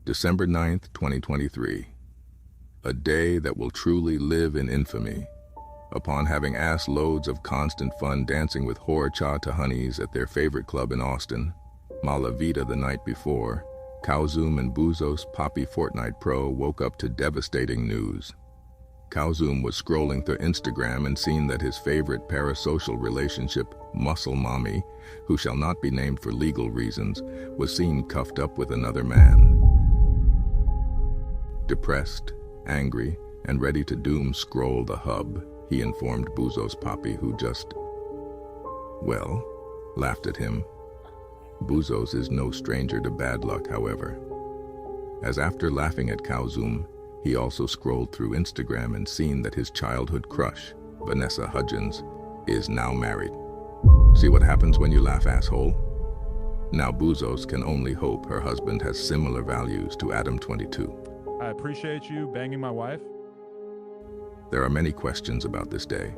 December 9th, 2023. A day that will truly live in infamy. Upon having ass loads of constant fun dancing with Cha to honeys at their favorite club in Austin, Mala Vida the night before, Kauzum and Bouzos Papi Fortnite Pro woke up to devastating news. Kauzum was scrolling through Instagram and seen that his favorite parasocial relationship, Muscle Mommy, who shall not be named for legal reasons, was seen cuffed up with another man. Depressed, angry, and ready to doom scroll the hub, he informed Bouzos Papi, who just, laughed at him. Bouzos is no stranger to bad luck, however, as after laughing at Kauzum, he also scrolled through Instagram and seen that his childhood crush, Vanessa Hudgens, is now married. See what happens when you laugh, asshole? Now Bouzos can only hope her husband has similar values to Adam 22. I appreciate you banging my wife. There are many questions about this day.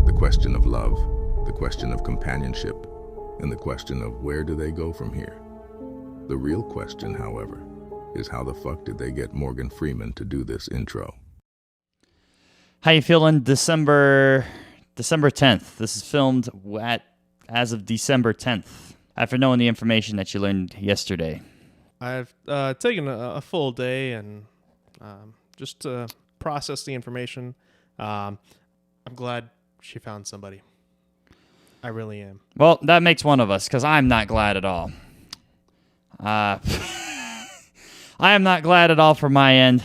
The question of love, the question of companionship, and the question of where do they go from here? The real question, however, is how the fuck did they get Morgan Freeman to do this intro? How you feeling? December 10th. This is filmed as of December 10th. After knowing the information that you learned yesterday. I've taken a full day and just to process the information. I'm glad she found somebody. I really am. Well, that makes one of us, because I'm not glad at all. I am not glad at all for my end.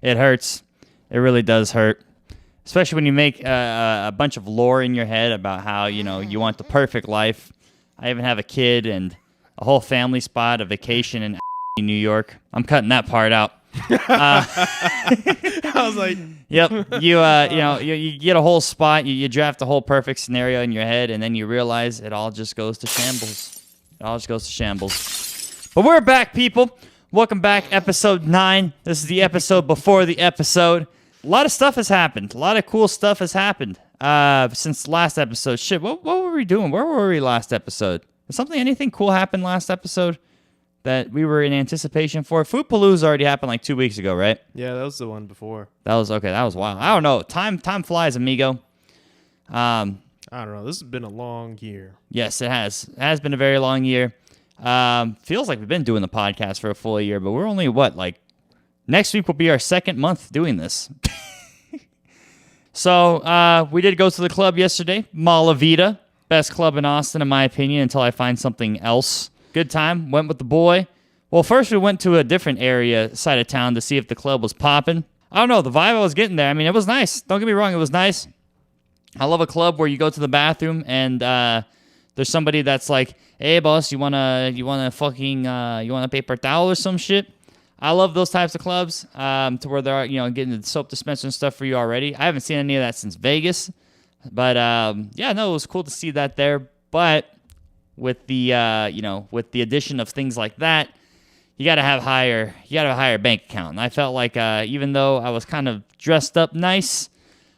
It hurts. It really does hurt. Especially when you make a bunch of lore in your head about how, you want the perfect life. I even have a kid and a whole family spot, a vacation in New York. I'm cutting that part out. I was like, yep. You get a whole spot. You draft a whole perfect scenario in your head, and then you realize it all just goes to shambles. It all just goes to shambles. But we're back, people. Welcome back, episode 9. This is the episode before the episode. A lot of stuff has happened. A lot of cool stuff has happened since last episode. Shit, what were we doing? Where were we last episode? Anything cool happened last episode that we were in anticipation for? Food Palooza already happened like 2 weeks ago, right? Yeah, that was the one before. That was okay. That was wild. I don't know. Time flies, amigo. I don't know. This has been a long year. Yes, it has. It has been a very long year. Feels like we've been doing the podcast for a full year, but we're only next week will be our second month doing this. So we did go to the club yesterday, Mala Vida, best club in Austin in my opinion, until I find something else. Good time. Went with the boy. Well, first we went to a different side of town to see if the club was popping. I don't know. The vibe I was getting there, it was nice. Don't get me wrong. It was nice. I love a club where you go to the bathroom and there's somebody that's like, hey, boss, you want a paper towel or some shit? I love those types of clubs to where they're, getting the soap dispenser and stuff for you already. I haven't seen any of that since Vegas. But, it was cool to see that there. But with the addition of things like that, you got to have a higher bank account. And I felt like even though I was kind of dressed up nice,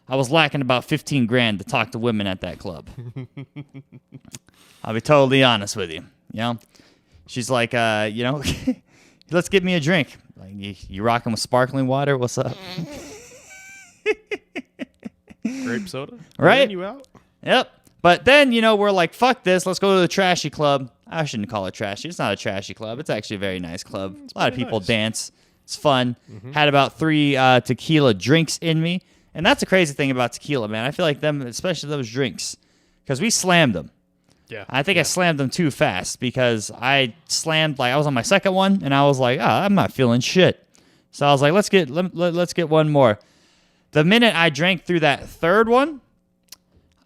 I was lacking about $15,000 to talk to women at that club. I'll be totally honest with you. She's like, let's get me a drink. Like, you rocking with sparkling water? What's up? Grape soda? Right? You out? Yep. But then, we're like, fuck this. Let's go to the trashy club. I shouldn't call it trashy. It's not a trashy club. It's actually a very nice club. A lot of people dance. It's fun. Mm-hmm. Had about 3 tequila drinks in me. And that's the crazy thing about tequila, man. I feel like them, especially those drinks, because we slammed them. Yeah. I think I slammed them too fast because I slammed, I was on my second one, and I was like, I'm not feeling shit. So I was like, let's get one more. The minute I drank through that third one,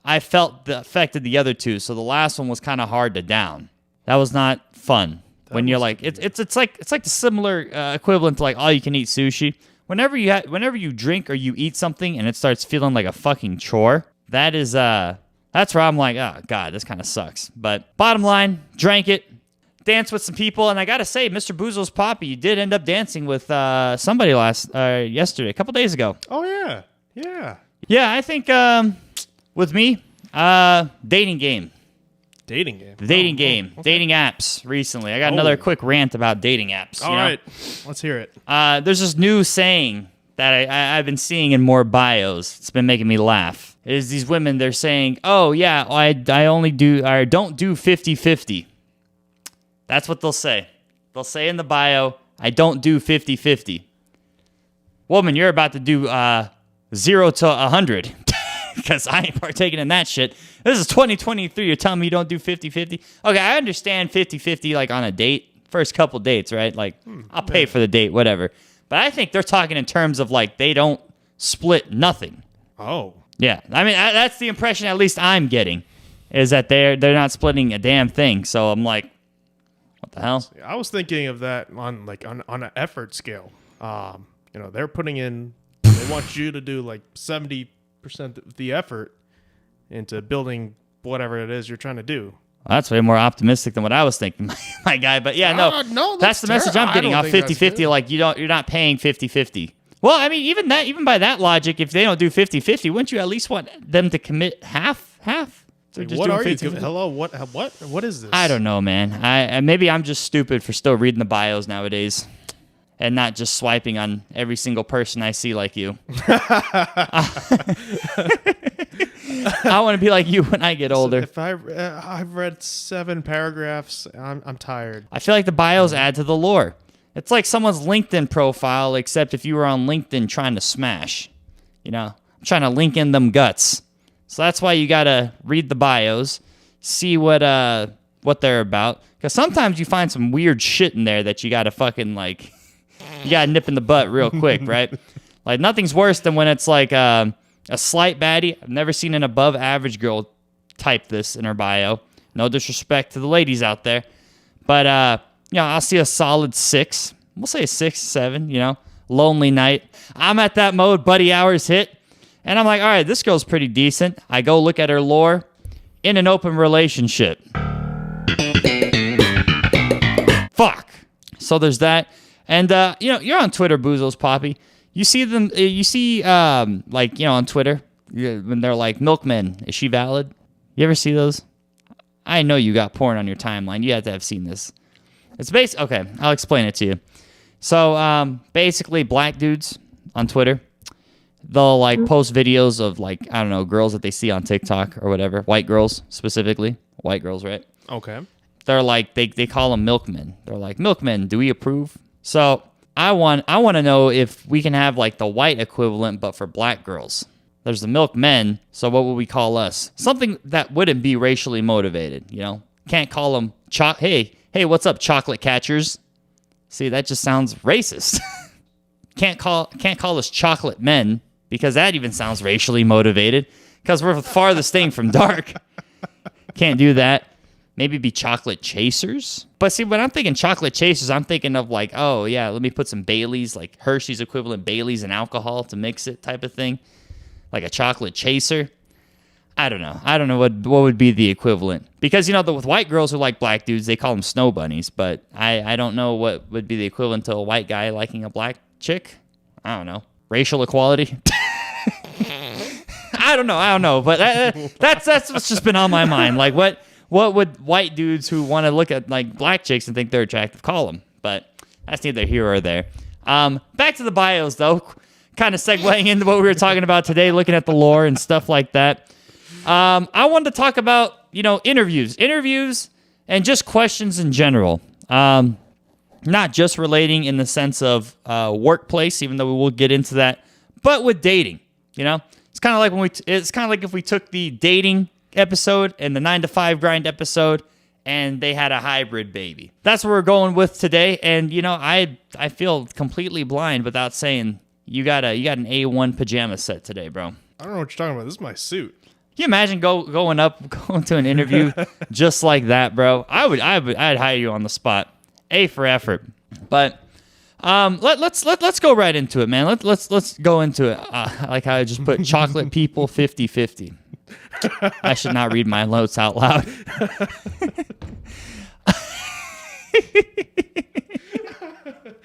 I felt that affected the other 2. So the last one was kind of hard to down. That was not fun. When you're like, it's like the similar equivalent to like all you can eat sushi. Whenever you drink or you eat something and it starts feeling like a fucking chore, that's where I'm like, oh god, this kind of sucks. But bottom line, drank it, danced with some people, and I gotta say, Mr. Bouzos Papi, you did end up dancing with somebody yesterday, a couple days ago. Oh yeah. Yeah, I think with me, dating game. Dating game. The dating game. Okay. Dating apps recently. I got another quick rant about dating apps. All right. Let's hear it. There's this new saying that I've been seeing in more bios. It's been making me laugh. It is these women, they're saying, oh, yeah, I don't do 50-50. That's what they'll say. They'll say in the bio, I don't do 50-50. Woman, you're about to do 0 to 100 because I ain't partaking in that shit. This is 2023. You're telling me you don't do 50-50? Okay, I understand 50-50 like on a date, first couple dates, right? Like, I'll pay for the date, whatever. But I think they're talking in terms of like they don't split nothing. Oh. Yeah, I mean that's the impression at least I'm getting, is that they're not splitting a damn thing. So I'm like, what the hell? I was thinking of that on an effort scale. They're putting in. They want you to do like 70% of the effort into building whatever it is you're trying to do. Well, that's way more optimistic than what I was thinking, my guy. But yeah, no, that's the message I'm getting off 50-50. Like you're not paying 50-50. Well, I mean, even by that logic, if they don't do 50-50, wouldn't you at least want them to commit half? Like, what are 50-50? You? Hello, what is this? I don't know, man. Maybe I'm just stupid for still reading the bios nowadays and not just swiping on every single person I see like you. I want to be like you when I get older. If I've read 7 paragraphs, I'm tired. I feel like the bios add to the lore. It's like someone's LinkedIn profile, except if you were on LinkedIn trying to smash. I'm trying to link in them guts. So that's why you got to read the bios, see what they're about. Because sometimes you find some weird shit in there that you got to fucking, like, you got to nip in the butt real quick, right? Like, nothing's worse than when it's like a slight baddie. I've never seen an above average girl type this in her bio. No disrespect to the ladies out there. But, I'll see a solid 6. We'll say a 6, 7, lonely night. I'm at that mode, buddy hours hit. And I'm like, all right, this girl's pretty decent. I go look at her lore in an open relationship. Fuck. So there's that. And, you're on Twitter, Bouzos, Papi. You see them, on Twitter, when they're like, milkmen, is she valid? You ever see those? I know you got porn on your timeline. You have to have seen this. It's okay, I'll explain it to you. So, basically, black dudes on Twitter, they'll, like, post videos of, like, I don't know, girls that they see on TikTok or whatever. White girls, specifically. White girls, right? Okay. They're like, they call them milkmen. They're like, milkmen, do we approve? So, I want to know if we can have, like, the white equivalent, but for black girls. There's the milkmen, so what would we call us? Something that wouldn't be racially motivated, Can't call them, hey, what's up, chocolate catchers? See, that just sounds racist. Can't call us chocolate men, because that even sounds racially motivated, because we're the farthest thing from dark. Can't do that. Maybe be chocolate chasers. But see, when I'm thinking chocolate chasers, I'm thinking of like, oh yeah, let me put some Baileys, like Hershey's equivalent Baileys and alcohol to mix it type of thing. Like a chocolate chaser. I don't know what would be the equivalent. Because, with white girls who like black dudes, they call them snow bunnies. But I don't know what would be the equivalent to a white guy liking a black chick. I don't know. Racial equality? I don't know. But that's what's just been on my mind. Like, what would white dudes who want to look at, like, black chicks and think they're attractive call them? But that's neither here or there. Back to the bios, though. Kind of segueing into what we were talking about today, looking at the lore and stuff like that. I wanted to talk about, interviews and just questions in general. Not just relating in the sense of workplace, even though we will get into that, but with dating. It's kind of like if we took the dating episode and the 9 to 5 grind episode, and they had a hybrid baby. That's what we're going with today. And I feel completely blind without saying you got an A1 pajama set today, bro. I don't know what you're talking about. This is my suit. Can you imagine going to an interview just like that, bro? I'd hire you on the spot. A for effort. But let's go right into it, man. Let's go into it. I like how I just put chocolate people 50-50. I should not read my notes out loud.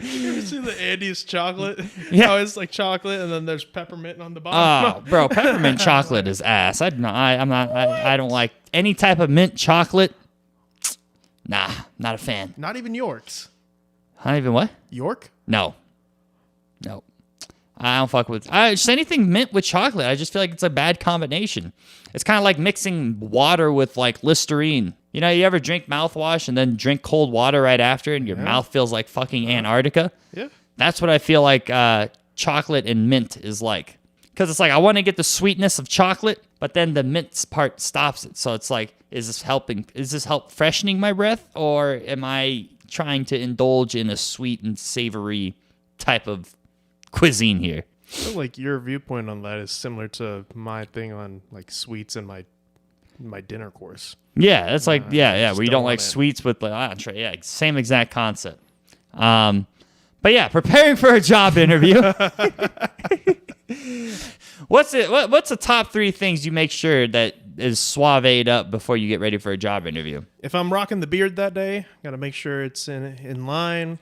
You ever see the Andes chocolate? Yeah. How it's like chocolate and then there's peppermint on the bottom. Oh, bro, peppermint chocolate is ass. I don't like any type of mint chocolate. Nah, not a fan. Not even York's. Not even what? York? No. I don't fuck with just anything mint with chocolate. I just feel like it's a bad combination. It's kind of like mixing water with like Listerine. You know, you ever drink mouthwash and then drink cold water right after and your mouth feels like fucking Antarctica? Yeah. That's what I feel like chocolate and mint is like. Because it's like I want to get the sweetness of chocolate, but then the mint part stops it. So it's like, is this help freshening my breath? Or am I trying to indulge in a sweet and savory type of cuisine here? I feel like your viewpoint on that is similar to my thing on like sweets and my dinner course. Yeah, that's like where you don't don't want like it. sweets with like entree. Yeah, same exact concept. But yeah, preparing for a job interview. What's the top 3 things you make sure that is suaveed up before you get ready for a job interview? If I'm rocking the beard that day, gotta make sure it's in line,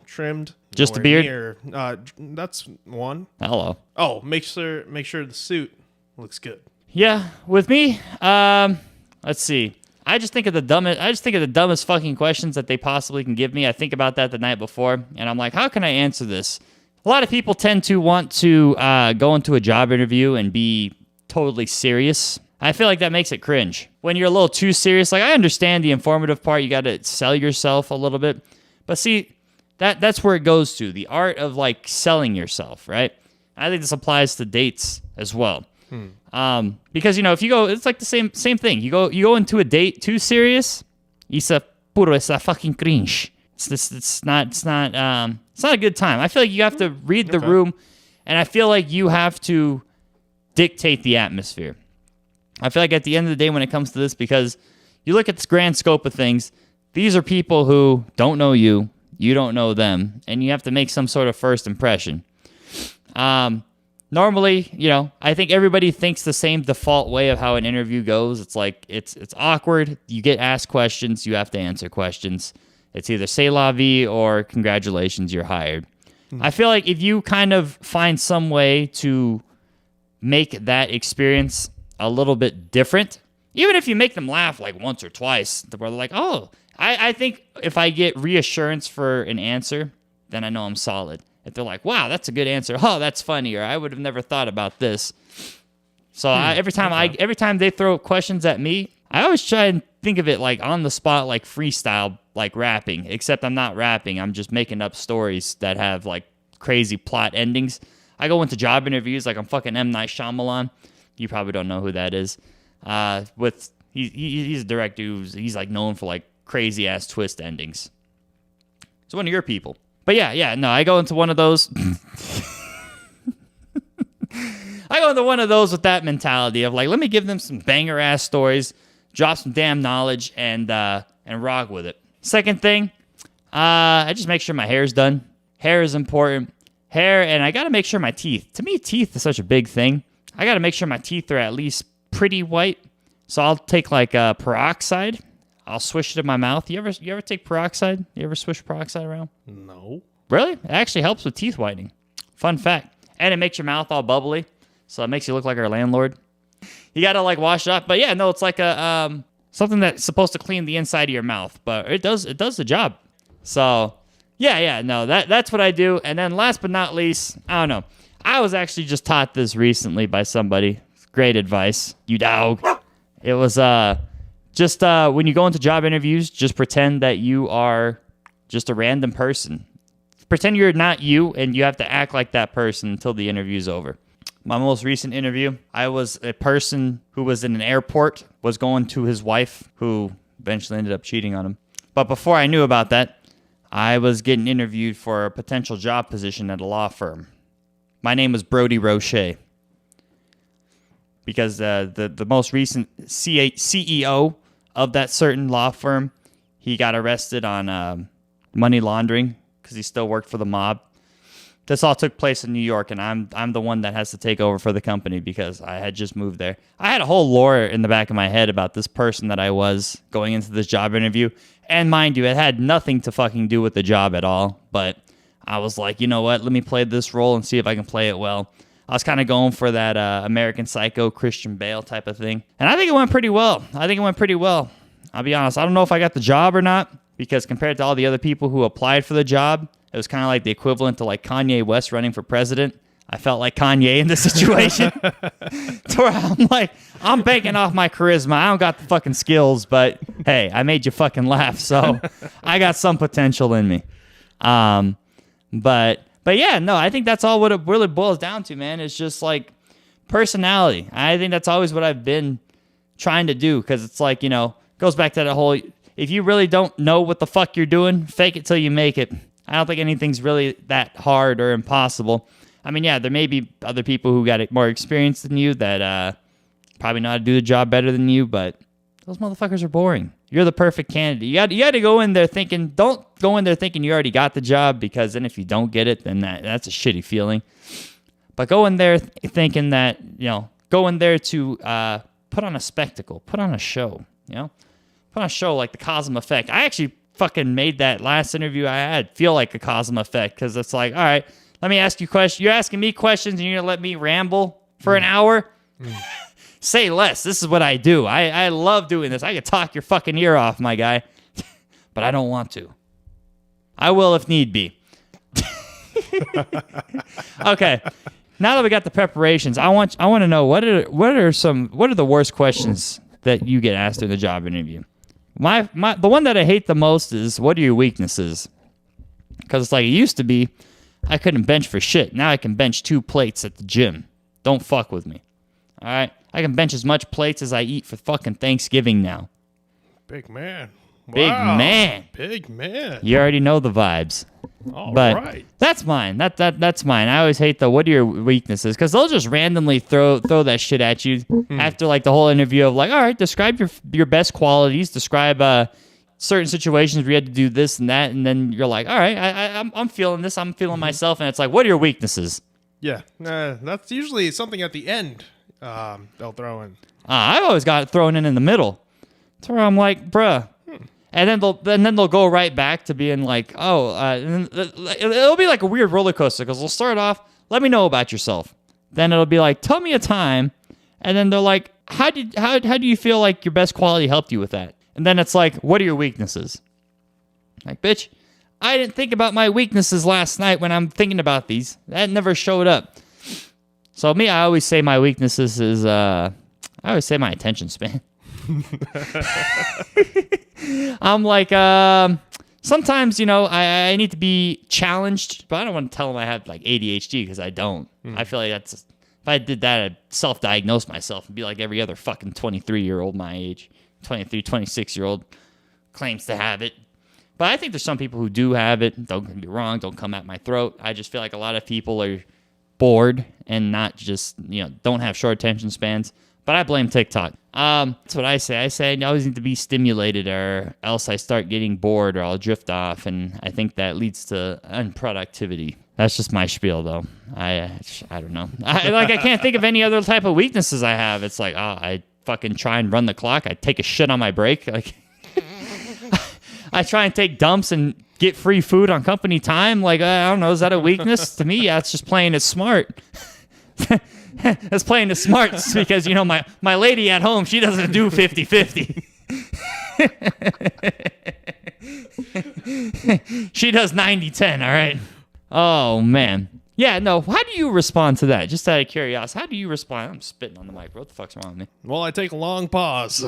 trimmed. Just the nowhere beard? near- that's one. Hello. Oh, make sure the suit looks good. Yeah, with me, let's see. I just think of the dumbest fucking questions that they possibly can give me. I think about that the night before, and I'm like, how can I answer this? A lot of people tend to want to go into a job interview and be totally serious. I feel like that makes it cringe. When you're a little too serious, like I understand the informative part, you got to sell yourself a little bit. But see, that's where it goes to, the art of like selling yourself, right? I think this applies to dates as well. Because you know, if you go, it's like the same thing. You go into a date too serious, it's a fucking cringe. It's not a good time. I feel like you have to read the room, and I feel like you have to dictate the atmosphere. I feel like at the end of the day when it comes to this, because you look at this grand scope of things, these are people who don't know you, you don't know them, and you have to make some sort of first impression. Normally, you know, I think everybody thinks the same default way of how an interview goes. It's like, it's awkward. You get asked questions. You have to answer questions. It's either say la vie or congratulations, you're hired. I feel like if you kind of find some way to make that experience a little bit different, even if you make them laugh like once or twice, where they're like, oh, I think if I get reassurance for an answer, then I know I'm solid. If they're like, wow, that's a good answer. Oh, that's funny. Or I would have never thought about this. So every time they throw questions at me, I always try and think of it like on the spot, like freestyle, like rapping, except I'm not rapping. I'm just making up stories that have like crazy plot endings. I go into job interviews like I'm fucking M. Night Shyamalan. You probably don't know who that is. He's a director he's like known for like crazy ass twist endings. It's one of your people. But I go into one of those. I go into one of those with that mentality of like, let me give them some banger ass stories, drop some damn knowledge, and rock with it. Second thing, I just make sure my hair's done. Hair is important. Hair, and I got to make sure my teeth. To me, teeth is such a big thing. I got to make sure my teeth are at least pretty white. So I'll take like peroxide. I'll swish it in my mouth. You ever take peroxide? You ever swish peroxide around? No. Really? It actually helps with teeth whitening. Fun fact. And it makes your mouth all bubbly, so it makes you look like our landlord. You got to like wash it up. But yeah, no, it's like a something that's supposed to clean the inside of your mouth, but it does the job. So no, that's what I do. And then last but not least, I don't know. I was actually just taught this recently by somebody. Great advice, you dog. It was just when you go into job interviews, just pretend that you are just a random person. Pretend you're not you, and you have to act like that person until the interview's over. My most recent interview, I was a person who was in an airport, was going to his wife, who eventually ended up cheating on him. But before I knew about that, I was getting interviewed for a potential job position at a law firm. My name was Brody Roche. Because the most recent CEO of that certain law firm, he got arrested on money laundering because he still worked for the mob. This all took place in New York, and I'm the one that has to take over for the company because I had just moved there. I had a whole lore in the back of my head about this person that I was going into this job interview. And mind you, it had nothing to fucking do with the job at all. But I was like, you know what? Let me play this role and see if I can play it well. I was kind of going for that American Psycho, Christian Bale type of thing. And I think it went pretty well. I'll be honest. I don't know if I got the job or not, because compared to all the other people who applied for the job, it was kind of like the equivalent to like Kanye West running for president. I felt like Kanye in this situation. To where I'm like, I'm banking off my charisma. I don't got the fucking skills, but hey, I made you fucking laugh, so I got some potential in me. But yeah, no, I think that's all what it really boils down to, man. It's just like personality. I think that's always what I've been trying to do, because it's like, goes back to that whole, if you really don't know what the fuck you're doing, fake it till you make it. I don't think anything's really that hard or impossible. I mean, yeah, there may be other people who got more experience than you that probably know how to do the job better than you, but those motherfuckers are boring. You're the perfect candidate. You got to go in there thinking, don't go in there thinking you already got the job, because then if you don't get it, then that's a shitty feeling. But go in there thinking that, go in there to put on a spectacle, put on a show, put on a show like the Kauzum effect. I actually fucking made that last interview I had feel like a Kauzum effect, because it's like, all right, let me ask you questions. You're asking me questions and you're going to let me ramble for an hour? Say less. This is what I do. I love doing this. I could talk your fucking ear off, my guy. But I don't want to. I will if need be. Okay. Now that we got the preparations, I want to know what are the worst questions that you get asked in the job interview? The one that I hate the most is, what are your weaknesses? Because it's like, it used to be, I couldn't bench for shit. Now I can bench 2 plates at the gym. Don't fuck with me. All right? I can bench as much plates as I eat for fucking Thanksgiving now. Big man. Big man. Big man. You already know the vibes. All but right. That's mine. That's mine. I always hate what are your weaknesses? Because they'll just randomly throw that shit at you after like the whole interview of like, all right, describe your best qualities. Describe certain situations where you had to do this and that, and then you're like, all right, I'm feeling this. I'm feeling myself, and it's like, what are your weaknesses? Yeah, that's usually something at the end. They'll throw in. I've always got it thrown in the middle, to where I'm like, bruh. And then they'll go right back to being like, it'll be like a weird roller coaster, because they'll start off, let me know about yourself. Then it'll be like, tell me a time. And then they're like, how do you feel like your best quality helped you with that? And then it's like, what are your weaknesses? Like, bitch, I didn't think about my weaknesses last night when I'm thinking about these. That never showed up. So me, I always say my weaknesses is, I always say my attention span. I'm like, sometimes, I need to be challenged, but I don't want to tell them I have like ADHD, because I don't. I feel like if I did that, I'd self-diagnose myself and be like every other fucking 23-year-old my age. 23, 26-year-old claims to have it. But I think there's some people who do have it. Don't get me wrong. Don't come at my throat. I just feel like a lot of people are bored and not just, don't have short attention spans. But I blame TikTok. That's what I say. I say I always need to be stimulated, or else I start getting bored, or I'll drift off. And I think that leads to unproductivity. That's just my spiel, though. I don't know. I can't think of any other type of weaknesses I have. It's like, I fucking try and run the clock. I take a shit on my break. Like, I try and take dumps and get free food on company time. Like, I don't know. Is that a weakness? To me, that's just playing it smart. That's playing it smart, because, my lady at home, she doesn't do 50-50. She does 90-10, all right? Oh, man. Yeah, no, how do you respond to that? Just out of curiosity, how do you respond? I'm spitting on the mic. What the fuck's wrong with me? Well, I take a long pause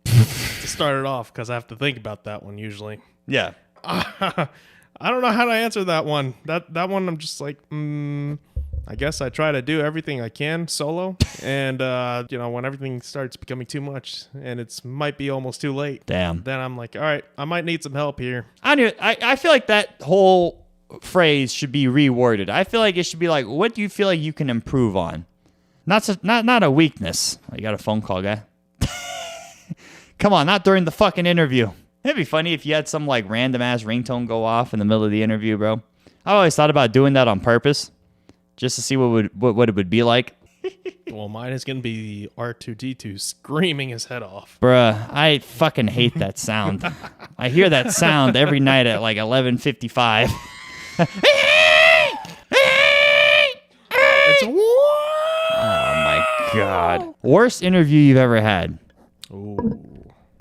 to start it off, because I have to think about that one usually. Yeah. I don't know how to answer that one. That one, I'm just like, I guess I try to do everything I can solo. And, when everything starts becoming too much and it might be almost too late. Damn. Then I'm like, all right, I might need some help here. I feel like that whole phrase should be reworded. I feel like it should be like, what do you feel like you can improve on? Not a weakness. Oh, you got a phone call, guy. Come on, not during the fucking interview. It'd be funny if you had some like random ass ringtone go off in the middle of the interview, bro. I always thought about doing that on purpose, just to see what it would be like. Well, mine is gonna be R2D2 screaming his head off. Bruh, I fucking hate that sound. I hear that sound every night at like 11:55. It's Oh my god. Worst interview you've ever had? Ooh.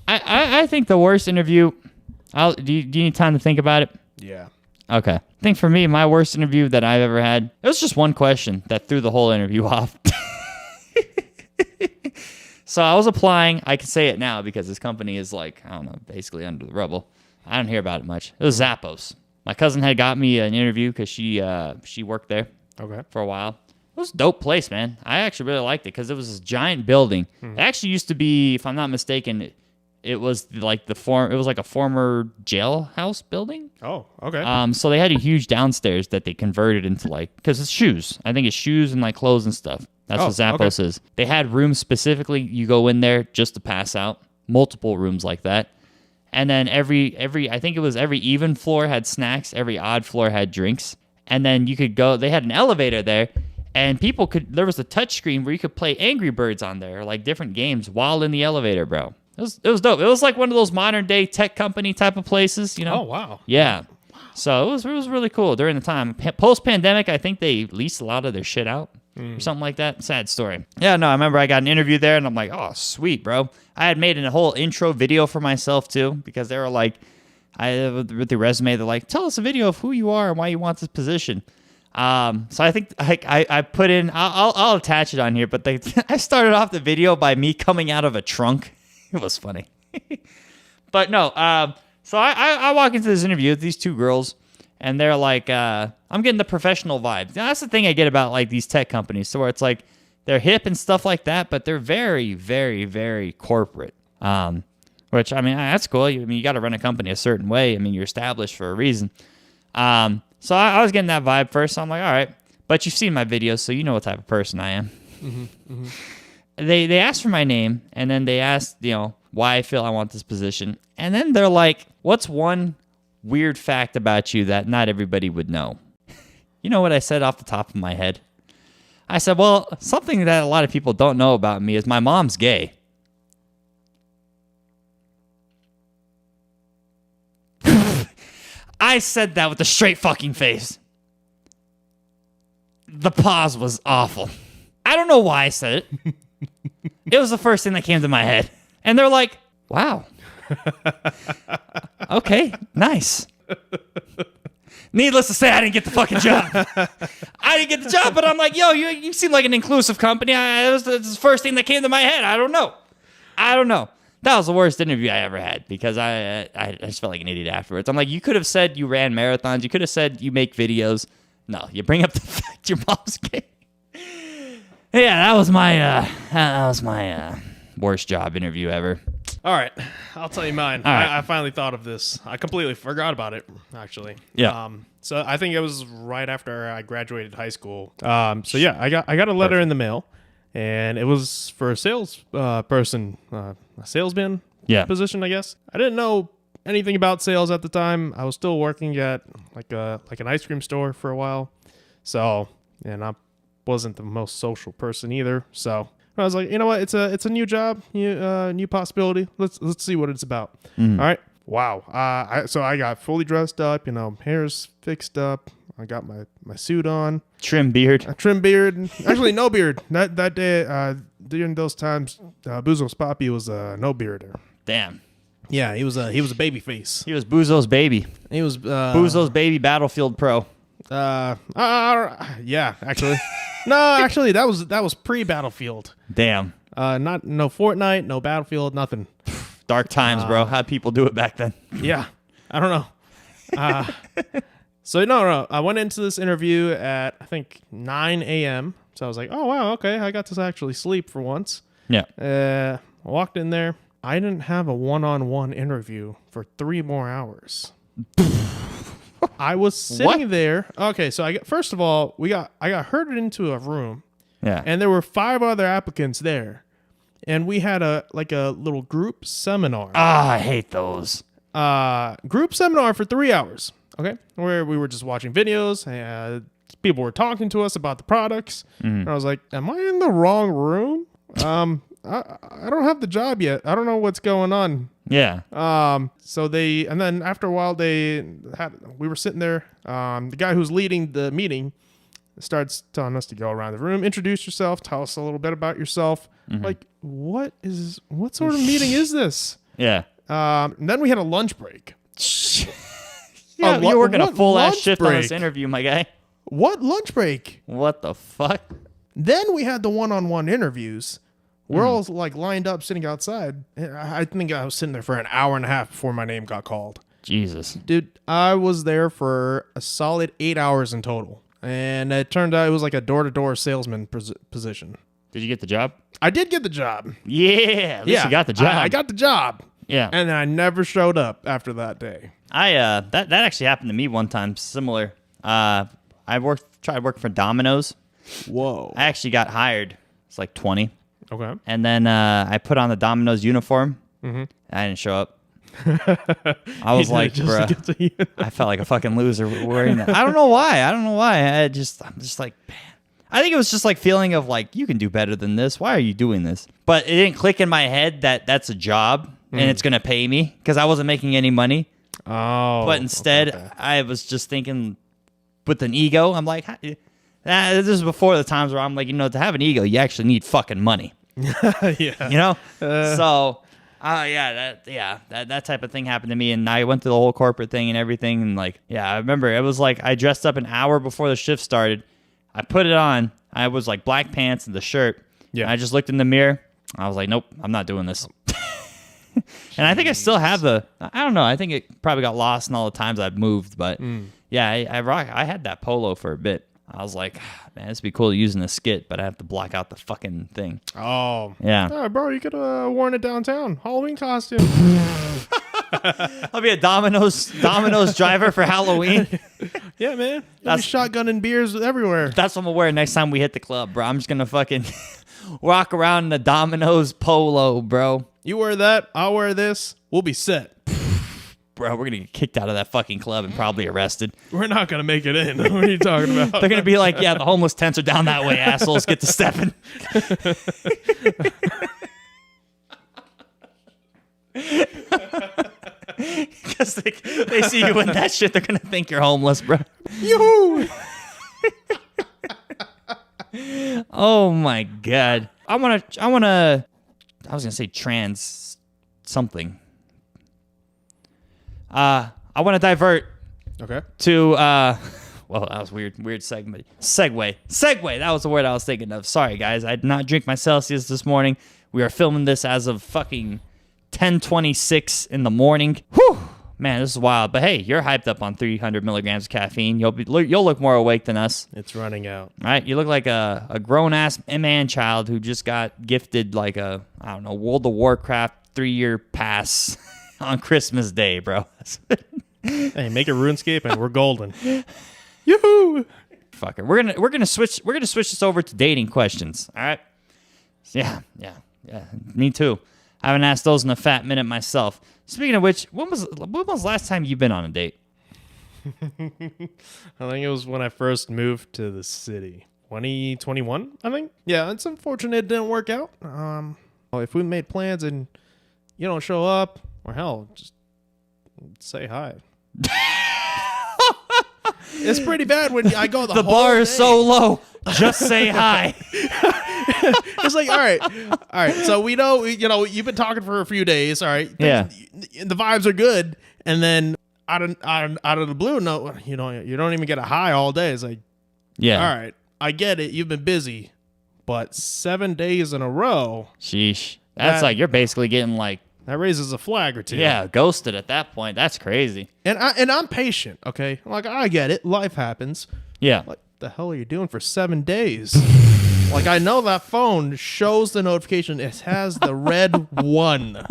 I think the worst interview. Do you need time to think about it? Yeah. Okay. I think for me, my worst interview that I've ever had, it was just one question that threw the whole interview off. So I was applying. I can say it now because this company is like, I don't know, basically under the rubble. I don't hear about it much. It was Zappos. My cousin had got me an interview because she worked there for a while. It was a dope place, man. I actually really liked it because it was this giant building. It actually used to be, if I'm not mistaken, it was like it was like a former jailhouse building. Oh, okay. So they had a huge downstairs that they converted into like, because it's shoes. I think it's shoes and like clothes and stuff. That's what Zappos is. They had rooms specifically. You go in there just to pass out. Multiple rooms like that. And then every I think it was every even floor had snacks. Every odd floor had drinks. And then you could go, they had an elevator there. And there was a touch screen where you could play Angry Birds on there, like different games while in the elevator, bro. It was dope. It was like one of those modern day tech company type of places, you know? Oh, wow. Yeah. So it was really cool during the time. Post pandemic, I think they leased a lot of their shit out or something like that. Sad story. Yeah, no, I remember I got an interview there and I'm like, oh, sweet, bro. I had made a whole intro video for myself too because they were like, with the resume, they're like, tell us a video of who you are and why you want this position. So I think I put in, I'll attach it on here, but I started off the video by me coming out of a trunk. It was funny. But no, so I walk into this interview with these two girls, and they're like, I'm getting the professional vibe. Now, that's the thing I get about like these tech companies, so where it's like they're hip and stuff like that, but they're very, very, very corporate. Which, I mean, that's cool. I mean, you got to run a company a certain way. I mean, you're established for a reason. So I was getting that vibe first, so I'm like, all right. But you've seen my videos, so you know what type of person I am. They asked for my name, and then they asked, why I feel I want this position. And then they're like, what's one weird fact about you that not everybody would know? You know what I said off the top of my head? I said, well, something that a lot of people don't know about me is my mom's gay. I said that with a straight fucking face. The pause was awful. I don't know why I said it. It was the first thing that came to my head. And they're like, wow. Okay, nice. Needless to say, I didn't get the fucking job. I didn't get the job, but I'm like, yo, you seem like an inclusive company. It was the first thing that came to my head. I don't know. That was the worst interview I ever had because I just felt like an idiot afterwards. I'm like, you could have said you ran marathons. You could have said you make videos. No, you bring up the fact your mom's gay. Yeah, that was my worst job interview ever. All right, I'll tell you mine. All right. I finally thought of this. I completely forgot about it, actually. Yeah. So I think it was right after I graduated high school. So yeah, I got a letter in the mail, and it was for a sales person, a salesman position, I guess. I didn't know anything about sales at the time. I was still working at like an ice cream store for a while. So, and I wasn't the most social person either. So I was like, you know what? It's a new job, new possibility. Let's see what it's about. All right. Wow. So I got fully dressed up. Hair's fixed up. I got my suit on. Trim beard. A trim beard. Actually, no beard. That day, during those times, Bouzos Papi was no bearder. Damn. Yeah, he was a baby face. He was Bouzos baby. He was Bouzos baby Battlefield Pro. Yeah, actually. No, actually, that was pre-Battlefield. Damn. No Fortnite, no Battlefield, nothing. Dark times, bro. How'd people do it back then? Yeah, I don't know. So no, I went into this interview at I think 9 a.m. So I was like, oh wow, okay, I got to actually sleep for once. Yeah. I walked in there. I didn't have a one-on-one interview for 3 more hours. I was sitting there. Okay, so first of all, I got herded into a room. Yeah. And there were 5 other applicants there. And we had a little group seminar. I hate those. Group seminar for 3 hours. Okay? Where we were just watching videos. People were talking to us about the products. And I was like, am I in the wrong room? I don't have the job yet. I don't know what's going on. Yeah. And then after a while, we were sitting there. The guy who's leading the meeting starts telling us to go around the room, introduce yourself, tell us a little bit about yourself. Like, what sort of meeting is this? Yeah. And then we had a lunch break. Yeah, you're working a full ass lunch shift on this break? interview, my guy. What lunch break? What the fuck? Then we had the one-on-one interviews. We're all like lined up sitting outside. I think I was sitting there for an hour and a half before my name got called. Jesus. Dude, I was there for a solid 8 hours in total. And it turned out it was like a door-to-door salesman position. Did you get the job? I did get the job. Yeah. At least you got the job. I got the job. Yeah. And I never showed up after that day. That actually happened to me one time, similar. I tried working for Domino's. Whoa. I actually got hired. It's like 20. Okay. And then I put on the Domino's uniform. I didn't show up. I was like, bruh, I felt like a fucking loser wearing that. I don't know why. I'm just like, man. I think it was just like feeling of like, you can do better than this. Why are you doing this? But it didn't click in my head that that's a job and it's going to pay me because I wasn't making any money. Oh. But instead, I was just thinking with an ego. I'm like, this is before the times where I'm like, to have an ego, you actually need fucking money. Yeah. So, that type of thing happened to me, and I went through the whole corporate thing and everything, and like, I remember it was like I dressed up an hour before the shift started. I put it on. I was like black pants and the shirt. Yeah. And I just looked in the mirror. I was like, nope, I'm not doing this. And I think I still have I don't know. I think it probably got lost in all the times I've moved, but I had that polo for a bit. I was like, man, this would be cool to use in a skit, but I have to block out the fucking thing. Oh. Yeah. Oh, bro, you could have worn it downtown. Halloween costume. I'll be a Domino's driver for Halloween. Yeah, man. You'll be shotgunning beers everywhere. That's what I'm going to wear next time we hit the club, bro. I'm just going to fucking walk around in the Domino's polo, bro. You wear that, I'll wear this. We'll be set. Bro, we're going to get kicked out of that fucking club and probably arrested. We're not going to make it in. What are you talking about? They're going to be like, yeah, the homeless tents are down that way, assholes. Get to stepping. Because they see you in that shit, they're going to think you're homeless, bro. Yoo-hoo! Oh, my God. I was going to say trans something. I want to divert to, well, that was weird segment. Segue. That was the word I was thinking of. Sorry, guys. I did not drink my Celsius this morning. We are filming this as of fucking 10:26 in the morning. Whew. Man, this is wild. But hey, you're hyped up on 300 milligrams of caffeine. You'll look more awake than us. It's running out. Right? You look like a grown-ass man child who just got gifted like a, I don't know, World of Warcraft 3-year pass on Christmas Day, bro. Hey, make a RuneScape and we're golden. Yoo-hoo! Fucker. We're gonna switch this over to dating questions. All right? Yeah. Me too. I haven't asked those in a fat minute myself. Speaking of which, when was the last time you've been on a date? I think it was when I first moved to the city. 2021, I think. Yeah, it's unfortunate it didn't work out. If we made plans and you don't show up, or hell, just say hi. It's pretty bad when I go the whole bar is day. so low. Just say hi. It's like, all right. So we know, you've been talking for a few days. All right. Yeah. The vibes are good. And then out of the blue, no, you don't even get a hi all day. It's like, Yeah. all right, I get it. You've been busy, but 7 days in a row. Sheesh. That's like, you're basically getting like, that raises a flag or two. yeah, ghosted at that point. That's crazy. And I'm patient. Okay. Like, I get it. Life happens. Yeah. What the hell are you doing for 7 days? Like, I know that phone shows the notification. It has the red 1.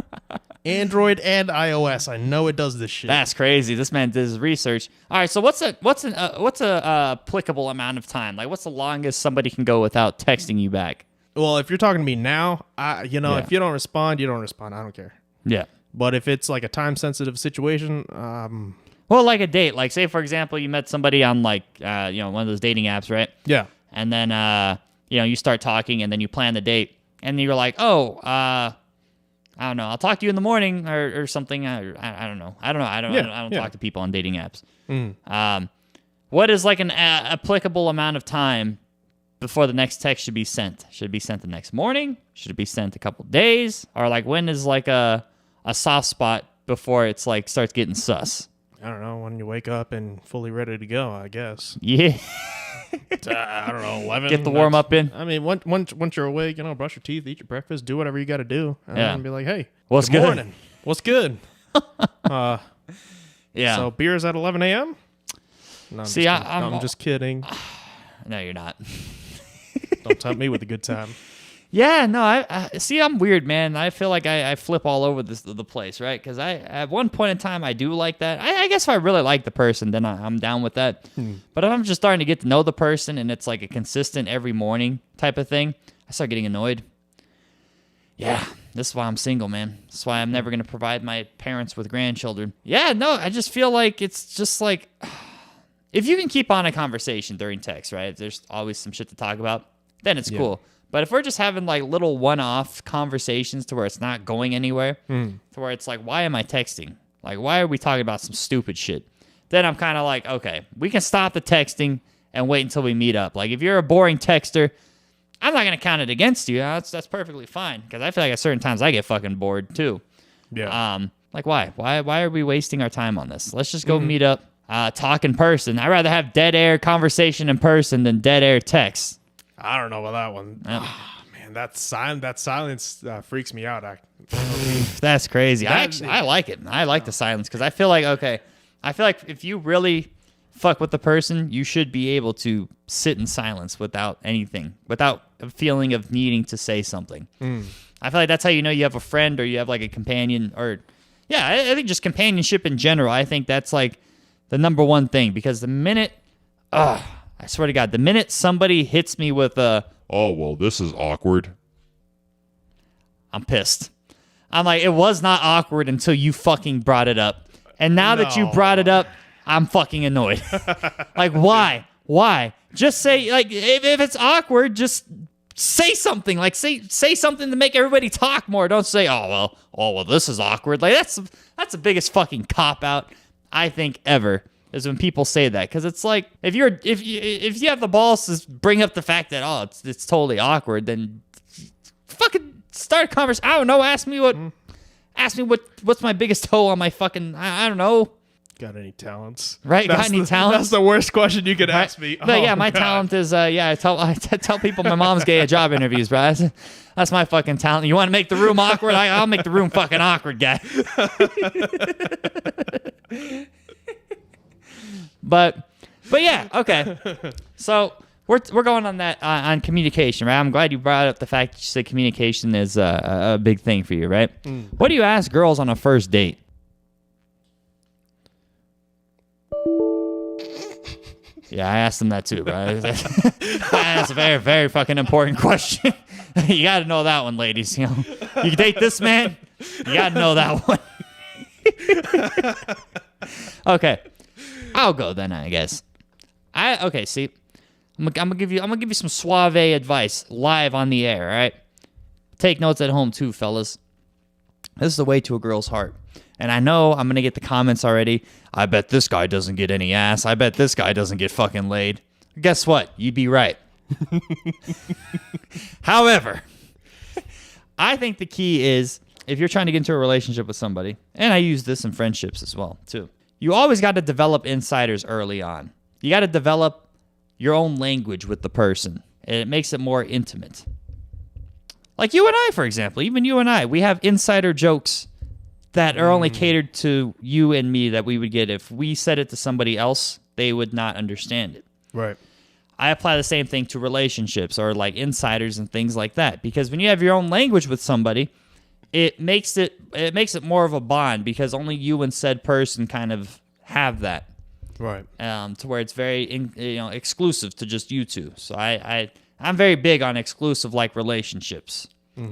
Android and iOS. I know it does this shit. That's crazy. This man did his research. All right, so what's a applicable amount of time? Like, what's the longest somebody can go without texting you back? Well, if you're talking to me now, if you don't respond, you don't respond. I don't care. Yeah. But if it's like a time-sensitive situation, well, like a date. Like, say, for example, you met somebody on, like, one of those dating apps, right? yeah. And then, you start talking, and then you plan the date. And you're like, oh, I don't know. I'll talk to you in the morning or something. I don't know. I don't talk to people on dating apps. What is like an applicable amount of time before the next text should be sent? Should it be sent the next morning? Should it be sent a couple days? Or like when is like a soft spot before it's like starts getting sus? I don't know, when you wake up and fully ready to go, I guess. Yeah. I don't know, 11. Get the warm up in. I mean, once you're awake, brush your teeth, eat your breakfast, do whatever you got to do, and be like, hey, what's good good? morning. What's good? Yeah. So beer's at 11 a.m.? No, I'm just kidding. No, you're not. Don't tempt me with a good time. Yeah, no, I see. I'm weird, man. I feel like I flip all over the place, right? Because at one point in time I do like that. I guess if I really like the person, then I'm down with that. But if I'm just starting to get to know the person and it's like a consistent every morning type of thing, I start getting annoyed. Yeah, this is why I'm single, man. This is why I'm never gonna provide my parents with grandchildren. Yeah, no, I just feel like it's just like if you can keep on a conversation during text, right? There's always some shit to talk about. Then it's cool. But if we're just having like little one-off conversations to where it's not going anywhere, to where it's like, why am I texting? Like, why are we talking about some stupid shit? Then I'm kind of like, okay, we can stop the texting and wait until we meet up. Like, if you're a boring texter, I'm not going to count it against you. That's perfectly fine. Because I feel like at certain times I get fucking bored too. Yeah. Like, why? Why are we wasting our time on this? Let's just go meet up, talk in person. I'd rather have dead air conversation in person than dead air text. I don't know about that one. Oh, man, that silence freaks me out. That's crazy. I like it. I like the silence because I feel like if you really fuck with the person, you should be able to sit in silence without anything, without a feeling of needing to say something. I feel like that's how you know you have a friend or you have like a companion or, yeah, I think just companionship in general. I think that's like the number one thing because the minute, I swear to God, the minute somebody hits me with a, oh, well, this is awkward. I'm pissed. I'm like, it was not awkward until you fucking brought it up. And now that you brought it up, I'm fucking annoyed. Like, why? Why? Just say, like, if it's awkward, just say something. Like, say something to make everybody talk more. Don't say, oh, well, this is awkward. Like, that's the biggest fucking cop-out, I think, ever. Is when people say that because it's like if you have the balls to bring up the fact that it's totally awkward, then fucking start a conversation. I don't know. Ask me what's my biggest toe on my fucking I don't know. Got any talents? Right? Got any talents? That's the worst question you could ask me. But yeah, my talent is I tell people my mom's gay at job interviews, bro. That's my fucking talent. You want to make the room awkward? I'll make the room fucking awkward, guy. But yeah, okay. So we're going on that on communication, right? I'm glad you brought up the fact that you said communication is a big thing for you, right? What do you ask girls on a first date? Yeah, I asked them that too, bro. That's a very, very fucking important question. You got to know that one, ladies. You know, you date this man, you got to know that one. Okay. I'll go then, I guess. See, I'm gonna give you some suave advice live on the air. All right, take notes at home too, fellas. This is the way to a girl's heart. And I know I'm gonna get the comments already. I bet this guy doesn't get any ass. I bet this guy doesn't get fucking laid. Guess what? You'd be right. However, I think the key is if you're trying to get into a relationship with somebody, and I use this in friendships as well too. You always got to develop insiders early on. You got to develop your own language with the person, and it makes it more intimate. Like you and I, for example, even you and I, we have insider jokes that are only catered to you and me that we would get. If we said it to somebody else, they would not understand it. Right. I apply the same thing to relationships or like insiders and things like that. Because when you have your own language with somebody, it makes it more of a bond because only you and said person kind of have that, right? To where it's very exclusive to just you two. So I'm very big on exclusive like relationships.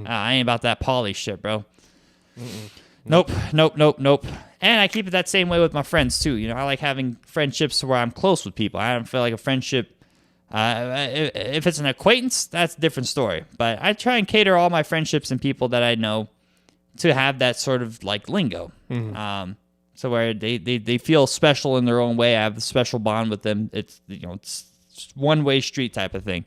I ain't about that poly shit, bro. Nope. And I keep it that same way with my friends too. You know, I like having friendships where I'm close with people. I don't feel like a friendship. If it's an acquaintance, that's a different story. But I try and cater all my friendships and people that I know to have that sort of like lingo. So where they feel special in their own way. I have a special bond with them. It's it's one-way street type of thing.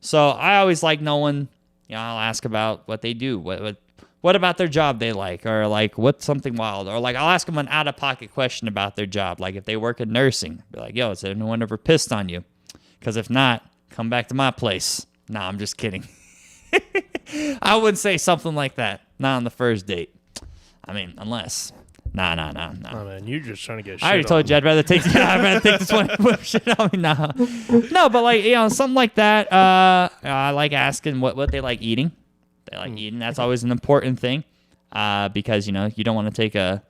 So I always like knowing, I'll ask about what they do. What about their job they like, or like what's something wild, or like I'll ask them an out-of-pocket question about their job, like if they work in nursing, be like, yo, has anyone ever pissed on you? Because if not, come back to my place. Nah, I'm just kidding. I wouldn't say something like that. Not on the first date. I mean, unless. Nah. Oh man, you're just trying to get shit I already told you I'd rather take this one and whip shit on me. Nah. No, but like, something like that. I like asking what they like eating. They like eating. That's always an important thing. Because, you don't want to take a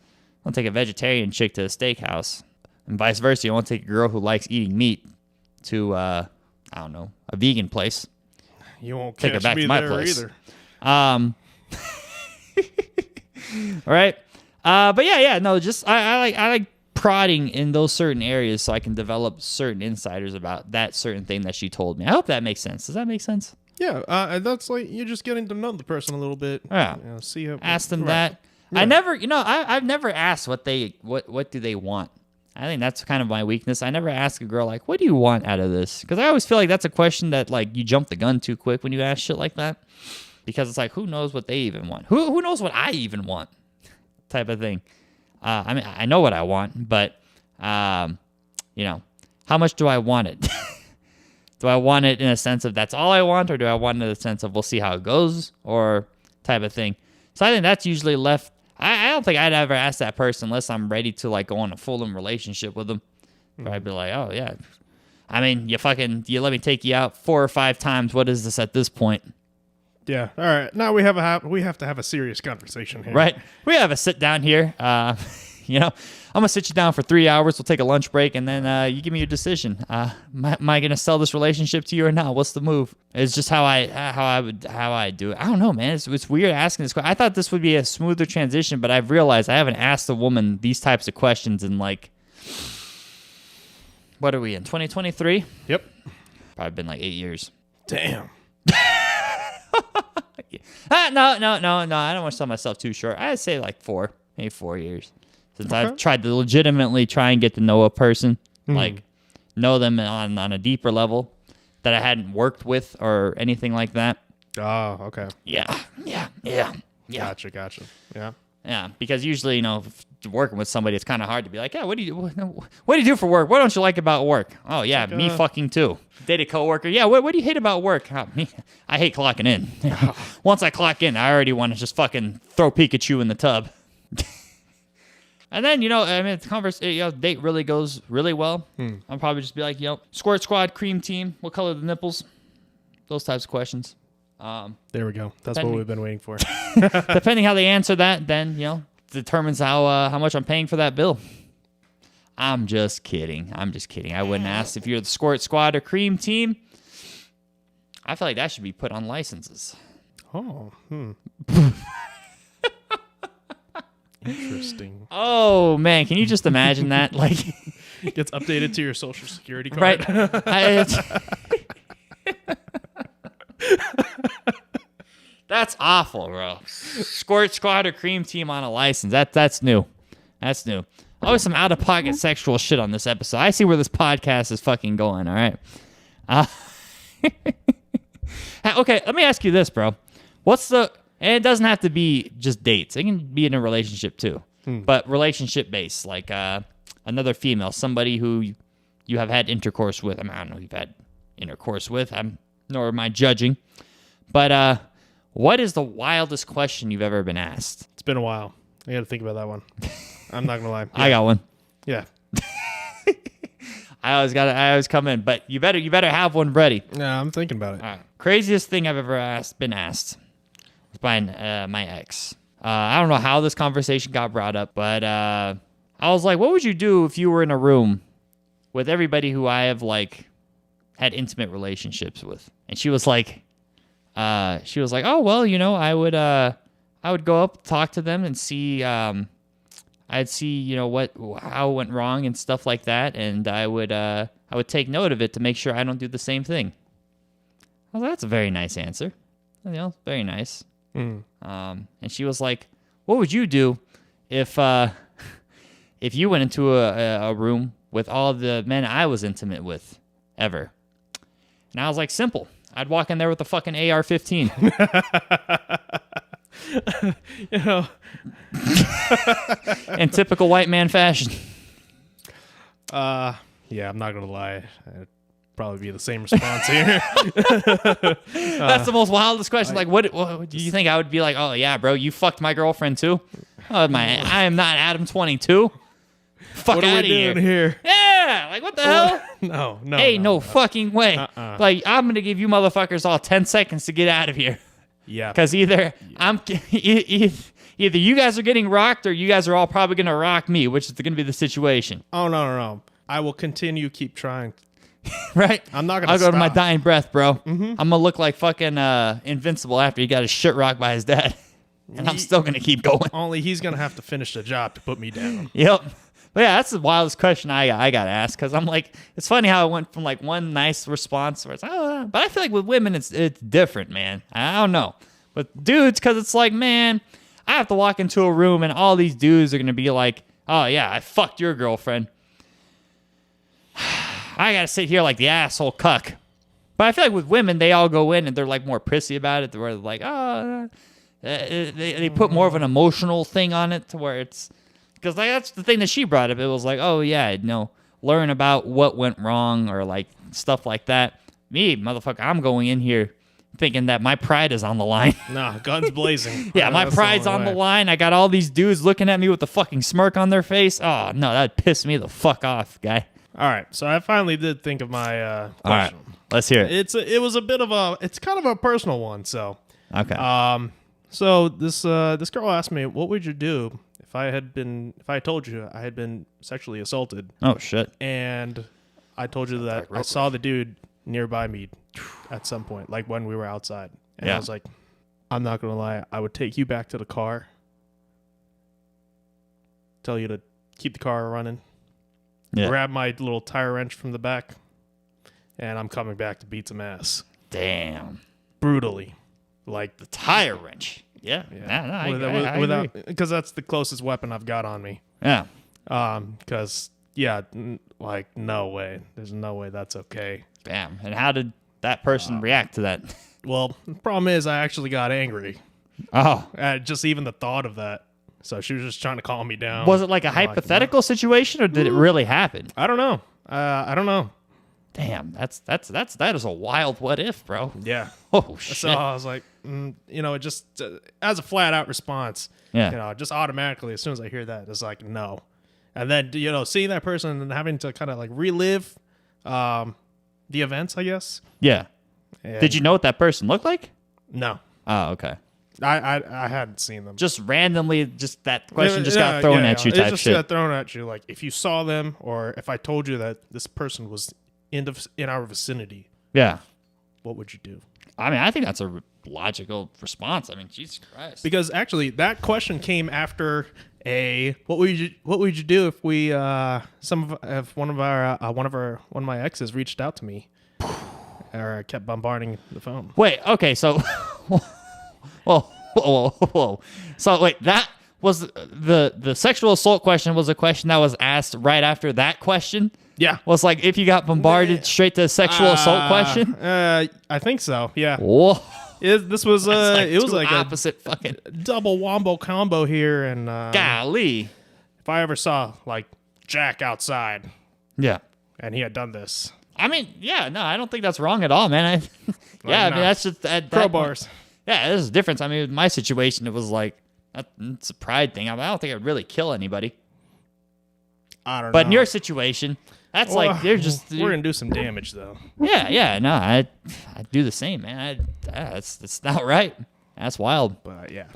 vegetarian chick to a steakhouse. And vice versa. You don't want to take a girl who likes eating meat to, I don't know, a vegan place. You won't take catch it back me to my there place. either. All right. But yeah, no, just I like prodding in those certain areas so I can develop certain insiders about that certain thing that she told me. I hope that makes sense. Does that make sense? Yeah, that's like you're just getting to know the person a little bit. Yeah. See how, ask them right. that. Yeah. I've never asked what do they want. I think that's kind of my weakness. I never ask a girl like, what do you want out of this? Because I always feel like that's a question that like you jump the gun too quick when you ask shit like that. Because it's like, who knows what they even want? Who knows what I even want? Type of thing. I mean, I know what I want, but how much do I want it? Do I want it in a sense of that's all I want, or do I want it in a sense of we'll see how it goes, or type of thing? So I think that's usually left. I don't think I'd ever ask that person unless I'm ready to like go on a full-on relationship with them. But I'd be like, oh yeah, I mean, you let me take you out 4 or 5 times. What is this at this point? Yeah. All right. Now we have to have a serious conversation here. Right. We have a sit down here. I'm gonna sit you down for 3 hours. We'll take a lunch break, and then you give me your decision. Am I gonna sell this relationship to you or not? What's the move? It's just how I do it. I don't know, man. It's weird asking this question. I thought this would be a smoother transition, but I've realized I haven't asked a woman these types of questions in like, what are we in 2023? Yep. Probably been like 8 years. Damn. No. I don't want to sell myself too short. I'd say like maybe 4 years since I've tried to legitimately try and get to know a person, like know them on a deeper level that I hadn't worked with or anything like that. Oh, okay. Yeah. Gotcha. Yeah. Yeah, because usually, working with somebody, it's kind of hard to be like, yeah, what do you do for work? What don't you like about work? Oh, yeah, like, me fucking too. Date a coworker. Yeah, what do you hate about work? Oh, me, I hate clocking in. Once I clock in, I already want to just fucking throw Pikachu in the tub. And then, the date really goes really well. I'll probably just be like, Squirt Squad, Cream Team, what color are the nipples? Those types of questions. There we go. That's what we've been waiting for. Depending how they answer that, then, determines how much I'm paying for that bill. I'm just kidding. I wouldn't ask if you're the Squirt Squad or Cream Team. I feel like that should be put on licenses. Oh, Interesting. Oh, man. Can you just imagine that? Like, gets updated to your social security card. Right. That's awful, bro. Squirt Squad or Cream Team on a license. That's new. That's new. Always some out-of-pocket sexual shit on this episode. I see where this podcast is fucking going, all right? Okay, let me ask you this, bro. And it doesn't have to be just dates. It can be in a relationship, too. But relationship-based, like another female, somebody who you have had intercourse with. I mean, I don't know who you've had intercourse with. Nor am I judging. But what is the wildest question you've ever been asked? It's been a while. I got to think about that one. I'm not gonna lie. Yeah. I got one. Yeah. I always come in, but you better have one ready. Yeah, I'm thinking about it. All right. Craziest thing I've ever been asked was by my ex. I don't know how this conversation got brought up, but I was like, "What would you do if you were in a room with everybody who I have like had intimate relationships with?" And she was like, "Oh well, I would go up, talk to them, and see." I'd see, how it went wrong and stuff like that, and I would take note of it to make sure I don't do the same thing. I was like, that's a very nice answer. Very nice. And she was like, what would you do if you went into a room with all the men I was intimate with ever? And I was like, simple. I'd walk in there with a fucking AR-15. You know, In typical white man fashion. yeah, I'm not gonna lie. It'd probably be the same response here. That's the most wildest question. Like, what do you think I would be like? Oh yeah, bro, you fucked my girlfriend too. Oh I am not Adam 22. Fuck What out are of we doing here. here? Yeah, like what the hell? No. Hey, no fucking way. Uh-uh. Like I'm gonna give you motherfuckers all 10 seconds to get out of here. Yeah. Because either either you guys are getting rocked or you guys are all probably gonna rock me, which is gonna be the situation. Oh no. I will continue. Keep trying. Right? I'm not gonna. I'll go to my stop. dying breath, bro. Mm-hmm. I'm gonna look like fucking Invincible after he got his shit rocked by his dad. And I'm still gonna keep going. Only he's gonna have to finish the job to put me down. Yep. But yeah, that's the wildest question I got asked, because I'm like, it's funny how it went from like one nice response where it's but I feel like with women it's different, man. I don't know, but dudes, because it's like, man, I have to walk into a room and all these dudes are gonna be like, oh yeah, I fucked your girlfriend. I gotta sit here like the asshole cuck. But I feel like with women, they all go in and they're like more prissy about it. They're like, they put more of an emotional thing on it to where it's. Because that's the thing that she brought up. It was like, oh, yeah, learn about what went wrong or, like, stuff like that. Me, motherfucker, I'm going in here thinking that my pride is on the line. Nah, guns blazing. Yeah, my pride's on the line. I got all these dudes looking at me with a fucking smirk on their face. Oh, no, that'd piss me the fuck off, guy. All right, so I finally did think of my All right, question. let's hear it. It's kind of a personal one. So, Okay. so this girl asked me, what would you do if I told you I had been sexually assaulted, Oh, shit. and I told you that I saw the dude nearby me at some point, like when we were outside, and I Yeah. was like, I'm not gonna lie, I would take you back to the car, tell you to keep the car running, Yeah. grab my little tire wrench from the back, and I'm coming back to beat some ass Damn. brutally, like the Tire wrench. Yeah. I without agree. because that's the closest weapon I've got on me. Yeah. Because like no way, there's no way that's okay. Damn. And how did that person react to that? Well, the problem is I actually got angry Oh. at just even the thought of that. So she was just trying to calm me down. Was it like a hypothetical situation, or did it really happen? I don't know. I don't know. Damn, that is a wild what if, bro. Yeah. Oh shit. So I was like, it just as a flat out response. Yeah. Just automatically as soon as I hear that, it's like no. And then seeing that person and having to kind of like relive the events, I guess. Yeah. And Did you know what that person looked like? No, Oh, okay. I hadn't seen them. Just randomly, just that question just got thrown at you It type just shit. got thrown at you. Like if you saw them, or if I told you that this person was in our vicinity, Yeah. what would you do? I mean, I think that's a logical response. I mean, Jesus Christ. Because actually, that question came after what would you do if one of my exes reached out to me or kept bombarding the phone? Wait, okay, so whoa. So wait, that was the sexual assault question was a question that was asked right after that question? Yeah. Was like if you got bombarded straight to a sexual assault question? I think so. Yeah. Whoa. This was it was two like opposite fucking a double wombo combo here, and golly. if I ever saw like Jack outside Yeah. and he had done this, I mean, yeah, no, I don't think that's wrong at all, man. I mean, that's just that crowbars. Yeah, there's a difference. I mean, with my situation, it was like it's a pride thing. I don't think I'd really kill anybody. I don't know. But in your situation, that's like they're just we're gonna do some damage though. yeah. No, I'd do the same, man. It's not right. That's wild. But yeah,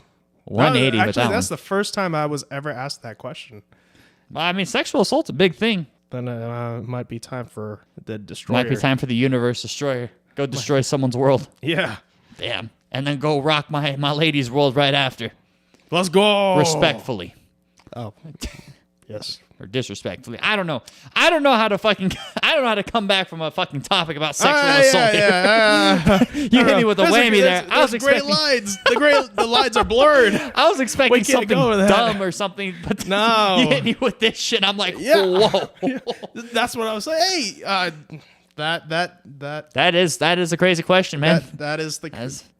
180 with actually, that that's one. the first time I was ever asked that question. Well, I mean, sexual assault's a big thing. Then it might be time for the destroyer. Might be time for the universe destroyer. Go destroy someone's world. Yeah, Damn. And then go rock my lady's world right after. let's go. Respectfully. Oh, Yes. Or disrespectfully. I don't know. I don't know how to come back from a fucking topic about sexual assault. You hit me with a whammy there. I was expecting great lines. The lines are blurred. I was expecting something go with that. dumb or something, but No. you hit me with this shit. I'm like, Yeah. whoa. That's what I was saying. Hey, That is a crazy question, man. that is the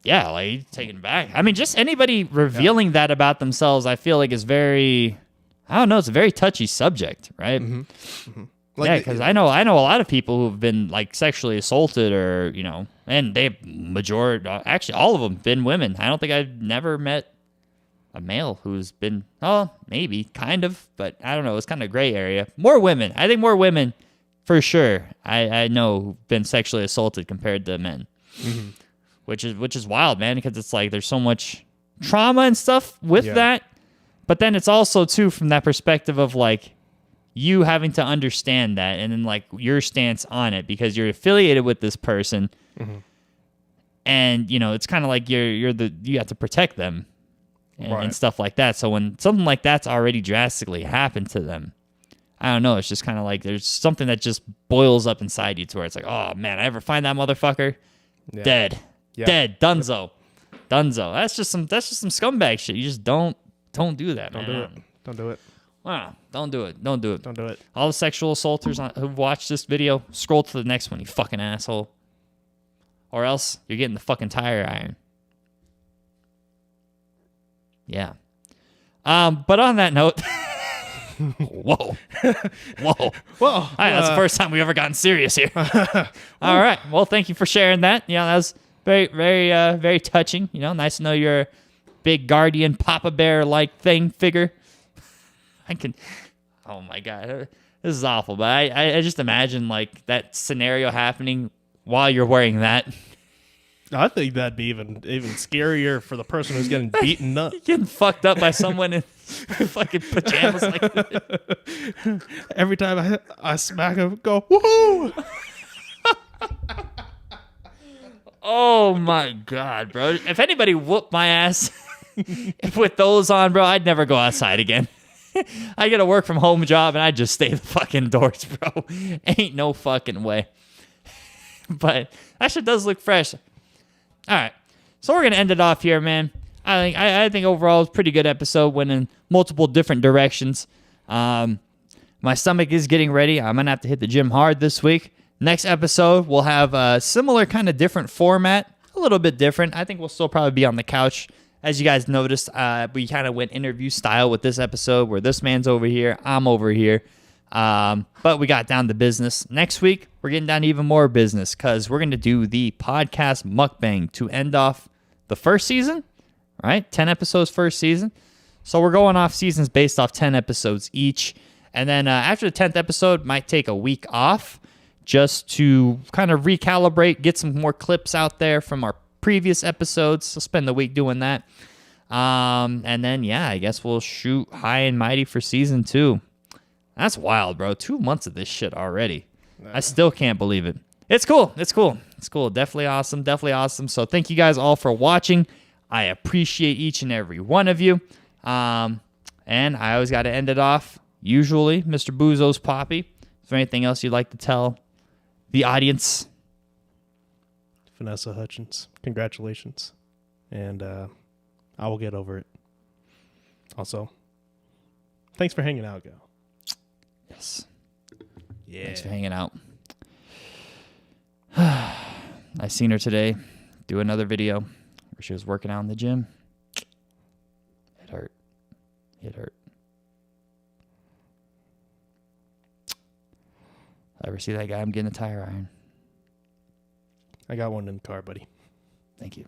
Like taking it back. I mean, just anybody revealing that about themselves, I feel like is very, I don't know, it's a very touchy subject, right? Mm-hmm. Mm-hmm. Like yeah, because I know a lot of people who've been like sexually assaulted, or and actually all of them been women. I don't think I've never met a male who's been, maybe kind of, but I don't know. It's kind of a gray area. More women. I think more women. For sure, I know who've been sexually assaulted compared to men, which is wild, man. Because it's like there's so much trauma and stuff with that, but then it's also too from that perspective of like you having to understand that, and then like your stance on it because you're affiliated with this person, and it's kind of like you have to protect them and stuff like that. So when something like that's already drastically happened to them. I don't know. It's just kind of like there's something that just boils up inside you to where it's like, oh, man, I ever find that motherfucker? Yeah. Dead. Yeah. Dead. Dunzo. Dunzo. That's just some scumbag shit. You just don't do that, man. Don't do it. Don't do it. Wow. Don't do it. Don't do it. Don't do it. All the sexual assaulters who've watched this video, scroll to the next one, you fucking asshole. Or else you're getting the fucking tire iron. Yeah. But on that note... Whoa. That's the first time we've ever gotten serious here. All right. Well, thank you for sharing that. That was very, very, very touching. Nice to know you're a big guardian Papa Bear like figure. Oh my God. This is awful, but I just imagine like that scenario happening while you're wearing that. I think that'd be even scarier for the person who's getting beaten up. Getting fucked up by someone in fucking pajamas like that. Every time I smack him, go, woohoo! Oh my God, bro. If anybody whooped my ass with those on, bro, I'd never go outside again. I get a work from home job and I just stay the fucking indoors, bro. Ain't no fucking way. But that shit does look fresh. All right, so we're gonna end it off here, man. I think overall it's a pretty good episode. Went in multiple different directions. My stomach is getting ready. I'm gonna have to hit the gym hard this week. Next episode we'll have a similar kind of different format, a little bit different. I think we'll still probably be on the couch. As you guys noticed, we kind of went interview style with this episode, where this man's over here, I'm over here. But we got down to business. Next week, we're getting down to even more business because we're going to do the podcast mukbang to end off the first season, right? 10 episodes first season. So we're going off seasons based off 10 episodes each. And then after the 10th episode, might take a week off just to kind of recalibrate, get some more clips out there from our previous episodes. So spend the week doing that. And then, I guess we'll shoot high and mighty for season 2. That's wild, bro. 2 months of this shit already. I still can't believe it. It's cool. Definitely awesome. So thank you guys all for watching. I appreciate each and every one of you. And I always got to end it off, usually, Mr. Bouzos Papi. Is there anything else you'd like to tell the audience? Vanessa Hutchins, congratulations. And I will get over it. Also, thanks for hanging out, Gal. Yes. Yeah. Thanks for hanging out. I seen her today do another video where she was working out in the gym. It hurt. Ever see that guy? I'm getting a tire iron. I got one in the car, buddy. Thank you.